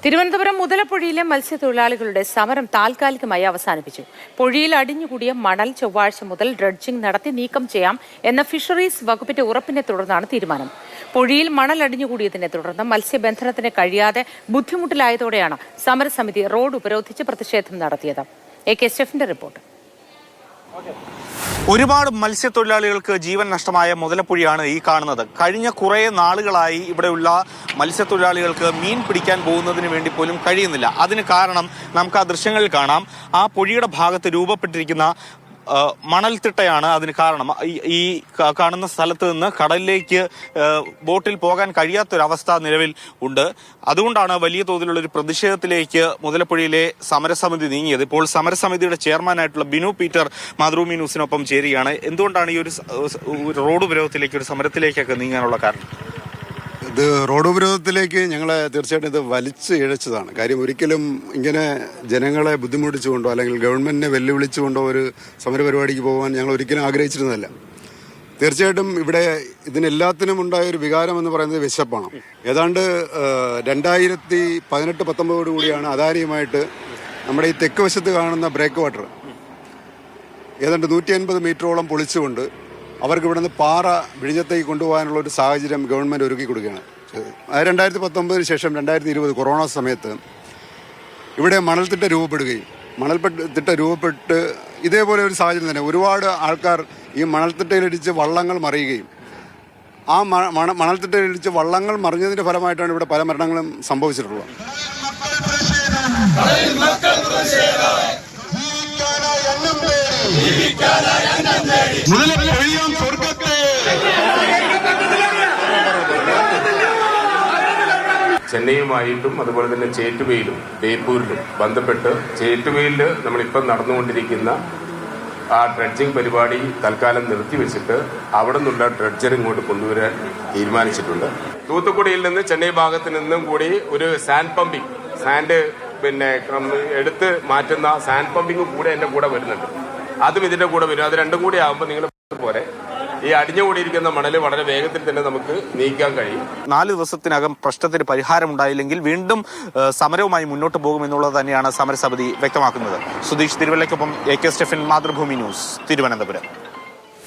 തിരുവനന്തപുരം മുതലപ്പുഴയിലെ മത്സ്യത്തൊഴിലാളികളുടെ സമരം താൽക്കാലികമായി അവസാനിപ്പിച്ചു. പൊഴിയിൽ അടിഞ്ഞുകൂടിയ മണൽ ചൊവ്വാഴ്ച മുതൽ ഡ്രഡ്ജിംഗ് നടത്തി നീക്കം ചെയ്യാം എന്ന ഫിഷറീസ് വകുപ്പിന്റെ ഉറപ്പിനെ തുടർന്നാണ് തീരുമാനം. പൊഴിയിൽ മണൽ അടിഞ്ഞുകൂടിയതിനെ തുടർന്ന് മത്സ്യബന്ധനത്തിന് കഴിയാതെ ബുദ്ധിമുട്ടിലായതോടെയാണ് സമരസമിതി റോഡ് ഉപരോധിച്ച് പ്രതിഷേധം നടത്തിയത്. AK സ്റ്റെഫിന്റെ റിപ്പോർട്ട്. ഒരുപാട് മത്സ്യത്തൊഴിലാളികൾക്ക് ജീവൻ നഷ്ടമായ മുതലപ്പുഴയാണ് ഈ കാണുന്നത്. കഴിഞ്ഞ കുറേ നാളുകളായി ഇവിടെയുള്ള മത്സ്യത്തൊഴിലാളികൾക്ക് മീൻ പിടിക്കാൻ പോകുന്നതിന് വേണ്ടി പോലും കഴിയുന്നില്ല. അതിന് കാരണം നമുക്ക് ആ ദൃശ്യങ്ങളിൽ കാണാം. ആ പുഴയുടെ ഭാഗത്ത് രൂപപ്പെട്ടിരിക്കുന്ന മണൽത്തിട്ടയാണ് അതിന് കാരണം. ഈ കാണുന്ന സ്ഥലത്ത് നിന്ന് കടലിലേക്ക് ബോട്ടിൽ പോകാൻ കഴിയാത്തൊരവസ്ഥ നിലവിൽ ഉണ്ട്. അതുകൊണ്ടാണ് വലിയ തോതിലുള്ള ഒരു പ്രതിഷേധത്തിലേക്ക് മുതലപ്പുഴയിലെ സമരസമിതി നീങ്ങിയത്. ഇപ്പോൾ സമരസമിതിയുടെ ചെയർമാനായിട്ടുള്ള ബിനു പീറ്റർ മാതൃഭൂമി ന്യൂസിനൊപ്പം ചേരുകയാണ്. എന്തുകൊണ്ടാണ് ഈ ഒരു റോഡ് ഉപരോധത്തിലേക്ക്, ഒരു സമരത്തിലേക്കൊക്കെ നീങ്ങാനുള്ള കാരണം? ഇത് റോഡ് ഉപരോധത്തിലേക്ക് ഞങ്ങളെ തീർച്ചയായിട്ടും ഇത് വലിച്ച് ഇഴച്ചതാണ്. കാര്യം ഒരിക്കലും ഇങ്ങനെ ജനങ്ങളെ ബുദ്ധിമുട്ടിച്ചുകൊണ്ടോ അല്ലെങ്കിൽ ഗവൺമെന്റിനെ വെല്ലുവിളിച്ചുകൊണ്ടോ ഒരു സമരപരിപാടിക്ക് പോകാൻ ഞങ്ങൾ ഒരിക്കലും ആഗ്രഹിച്ചിരുന്നതല്ല. തീർച്ചയായിട്ടും ഇവിടെ ഇതിനെല്ലാത്തിനും ഉണ്ടായ ഒരു വികാരം എന്ന് പറയുന്നത് വിശപ്പാണ്. ഏതാണ്ട് 2018-19 കൂടിയാണ് അദാനിയുമായിട്ട് നമ്മുടെ ഈ തെക്ക് വശത്ത് കാണുന്ന ബ്രേക്ക് വാട്ടർ ഏതാണ്ട് 150 മീറ്ററോളം പൊളിച്ചുകൊണ്ട് അവർക്ക് ഇവിടെ നിന്ന് പാറ വിഴിഞ്ഞത്തേക്ക് കൊണ്ടുപോകാനുള്ള ഒരു സാഹചര്യം ഗവൺമെൻറ് ഒരുക്കി കൊടുക്കുകയാണ്. 2019 ശേഷം 2020 കൊറോണ സമയത്ത് ഇവിടെ മണൽത്തിട്ട രൂപപ്പെടുകയും മണൽത്തിട്ട രൂപപ്പെട്ട് ഇതേപോലെ ഒരു സാഹചര്യം തന്നെ ഒരുപാട് ആൾക്കാർ ഈ മണൽത്തിട്ടയിലിടിച്ച് വള്ളങ്ങൾ മറിയുകയും ആ മണൽത്തിട്ടയിലിടിച്ച് വള്ളങ്ങൾ മറിഞ്ഞതിൻ്റെ ഫലമായിട്ടാണ് ഇവിടെ പല മരണങ്ങളും സംഭവിച്ചിട്ടുള്ളത്. ചെന്നൈയുമായിട്ടും അതുപോലെ തന്നെ ചേറ്റുവയിലും ബേപ്പൂരിലും ബന്ധപ്പെട്ട് ചേറ്റുവയിൽ നമ്മളിപ്പം നടന്നുകൊണ്ടിരിക്കുന്ന ആ ഡ്രഡ്ജിംഗ് പരിപാടി തൽക്കാലം നിർത്തിവെച്ചിട്ട് അവിടെ നിന്നുള്ള ഡ്രഡ്ജർ ഇങ്ങോട്ട് കൊണ്ടുവരാൻ തീരുമാനിച്ചിട്ടുണ്ട്. തൂത്തുക്കുടിയിൽ നിന്ന് ചെന്നൈ ഭാഗത്ത് നിന്നും കൂടി ഒരു സാൻഡ് എടുത്ത് മാറ്റുന്ന സാൻഡ് പമ്പിങ് കൂടെ എന്റെ കൂടെ വരുന്നുണ്ട്. അതും ഇതിന്റെ കൂടെ വരും. അത് രണ്ടും കൂടി ആകുമ്പോൾ നിങ്ങൾ പോലെ ഈ അടിഞ്ഞുകൂടിയിരിക്കുന്ന മണല് വളരെ വേഗത്തിൽ തന്നെ നമുക്ക് നീക്കാൻ കഴിയും. 4 ദിവസത്തിനകം പ്രശ്നത്തിന് പരിഹാരമുണ്ടായില്ലെങ്കിൽ വീണ്ടും സമരവുമായി മുന്നോട്ട് പോകുമെന്നുള്ളത് തന്നെയാണ് സമരസമിതി വ്യക്തമാക്കുന്നത്. സുധീഷ് തിരുവല്ലയ്ക്കൊപ്പം AK Stephen, Mathrubhumi news, Thiruvananthapuram.